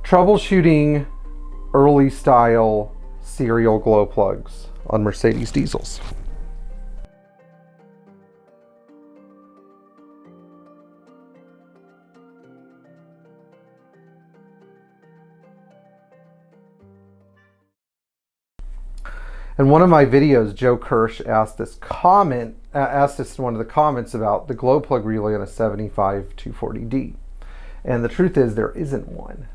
Troubleshooting early style serial glow plugs on Mercedes diesels. In one of my videos, Joe Kirsch asked us in one of the comments about the glow plug relay on a 75 240D. And the truth is there isn't one,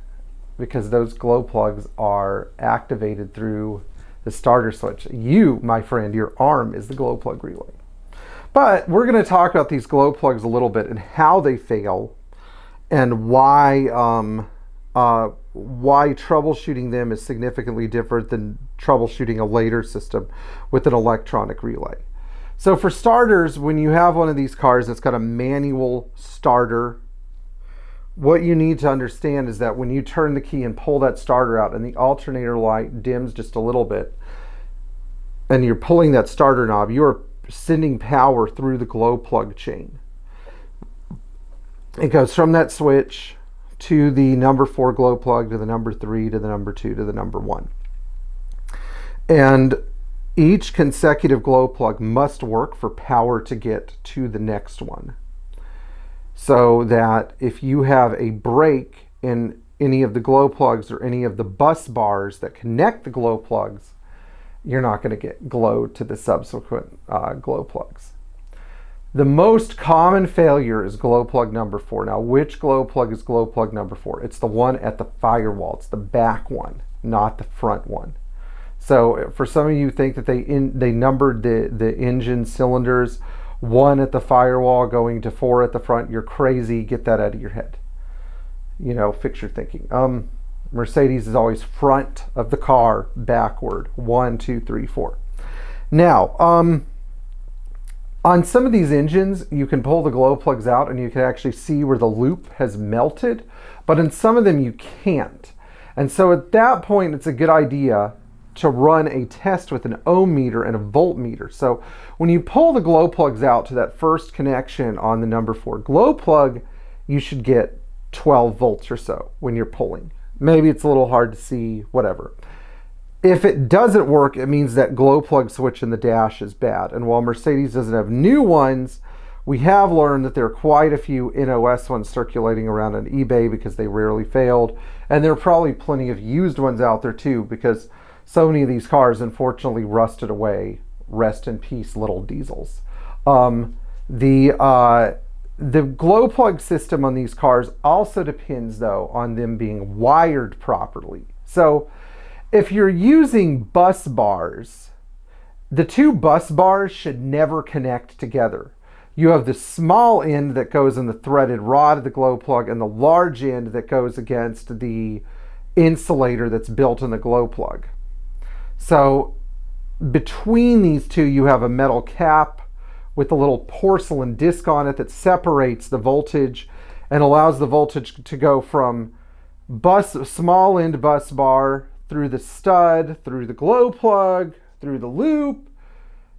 because those glow plugs are activated through the starter switch. You, my friend, your arm is the glow plug relay. But we're going to talk about these glow plugs a little bit and how they fail and why troubleshooting them is significantly different than troubleshooting a later system with an electronic relay. So for starters, when you have one of these cars that's got a manual starter, what you need to understand is that when you turn the key and pull that starter out and the alternator light dims just a little bit and you're pulling that starter knob, you're sending power through the glow plug chain. It goes from that switch to the number 4 glow plug, to the number 3, to the number 2, to the number 1. And each consecutive glow plug must work for power to get to the next one. So that if you have a break in any of the glow plugs or any of the bus bars that connect the glow plugs, you're not going to get glow to the subsequent glow plugs. The most common failure is glow plug number 4. Now, which glow plug is glow plug number 4? It's the one at the firewall. It's the back one, not the front one. So for some of you think that they numbered the engine cylinders 1 at the firewall going to 4 at the front, you're crazy. Get that out of your head. You know, fix your thinking. Mercedes is always front of the car, backward. 1, 2, 3, 4. Now, on some of these engines, you can pull the glow plugs out and you can actually see where the loop has melted, but in some of them you can't. And so at that point, it's a good idea to run a test with an ohm meter and a voltmeter. So when you pull the glow plugs out to that first connection on the number 4 glow plug, you should get 12 volts or so when you're pulling. Maybe it's a little hard to see, whatever. If it doesn't work, it means that glow plug switch in the dash is bad. And while Mercedes doesn't have new ones, we have learned that there are quite a few NOS ones circulating around on eBay because they rarely failed. And there are probably plenty of used ones out there too, because so many of these cars unfortunately rusted away. Rest in peace, little diesels. The glow plug system on these cars also depends, though, on them being wired properly. So if you're using bus bars, the 2 bus bars should never connect together. You have the small end that goes in the threaded rod of the glow plug and the large end that goes against the insulator that's built in the glow plug. So between these two, you have a metal cap with a little porcelain disc on it that separates the voltage and allows the voltage to go from small end bus bar through the stud, through the glow plug, through the loop,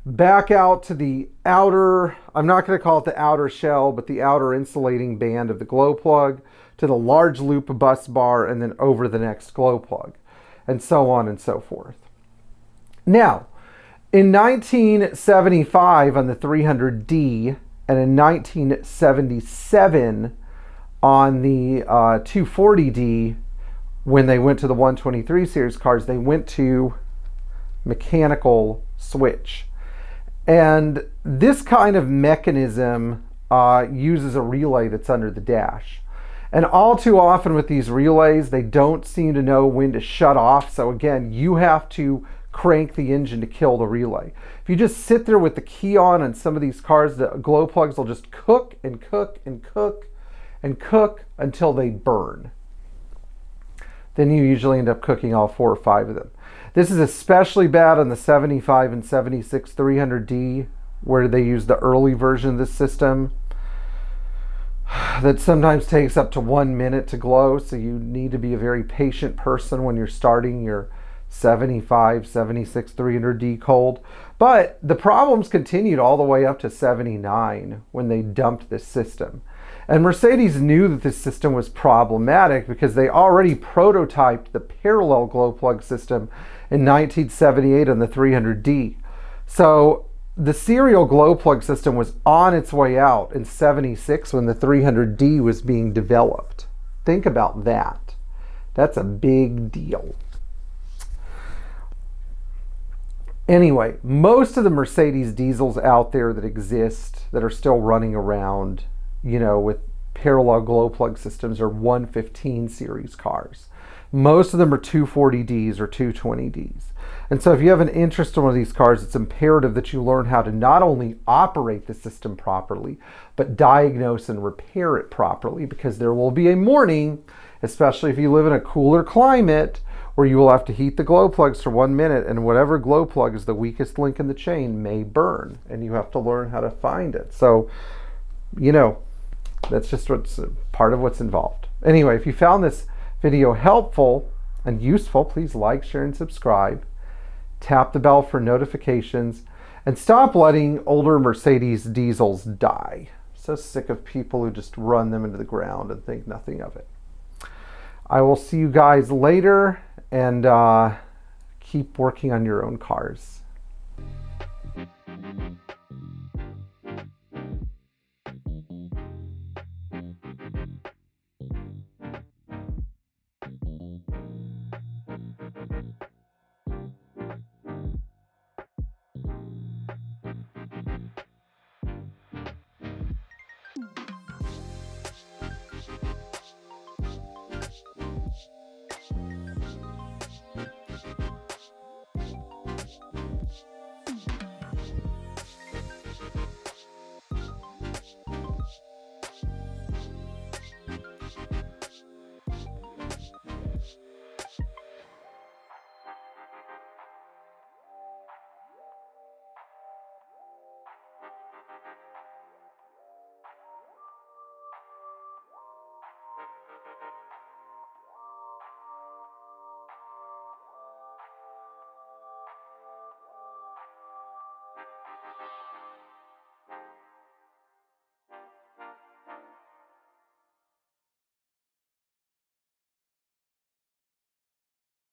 back out to the outer, I'm not going to call it the outer shell, but the outer insulating band of the glow plug, to the large loop bus bar, and then over the next glow plug, and so on and so forth. Now, in 1975 on the 300D, and in 1977 on the 240D, when they went to the 123 series cars, they went to mechanical switch. And this kind of mechanism uses a relay that's under the dash. And all too often with these relays, they don't seem to know when to shut off. So again, you have to crank the engine to kill the relay. If you just sit there with the key on some of these cars, the glow plugs will just cook and cook and cook and cook until they burn. Then you usually end up cooking all 4 or 5 of them. This is especially bad on the 75 and 76 300D, where they use the early version of this system that sometimes takes up to 1 minute to glow. So you need to be a very patient person when you're starting your 75, 76 300D cold. But the problems continued all the way up to 79 when they dumped this system. And Mercedes knew that this system was problematic because they already prototyped the parallel glow plug system in 1978 on the 300D. So the serial glow plug system was on its way out in 76 when the 300D was being developed. Think about that. That's a big deal. Anyway, most of the Mercedes diesels out there that exist that are still running around, you know, with parallel glow plug systems are 115 series cars. Most of them are 240Ds or 220Ds. And so if you have an interest in one of these cars, it's imperative that you learn how to not only operate the system properly, but diagnose and repair it properly, because there will be a morning, especially if you live in a cooler climate, where you will have to heat the glow plugs for 1 minute, and whatever glow plug is the weakest link in the chain may burn, and you have to learn how to find it. So, you know, that's just what's part of what's involved. Anyway, if you found this video helpful and useful, please like, share, and subscribe. Tap the bell for notifications, and stop letting older Mercedes diesels die. So sick of people who just run them into the ground and think nothing of it. I will see you guys later, and keep working on your own cars.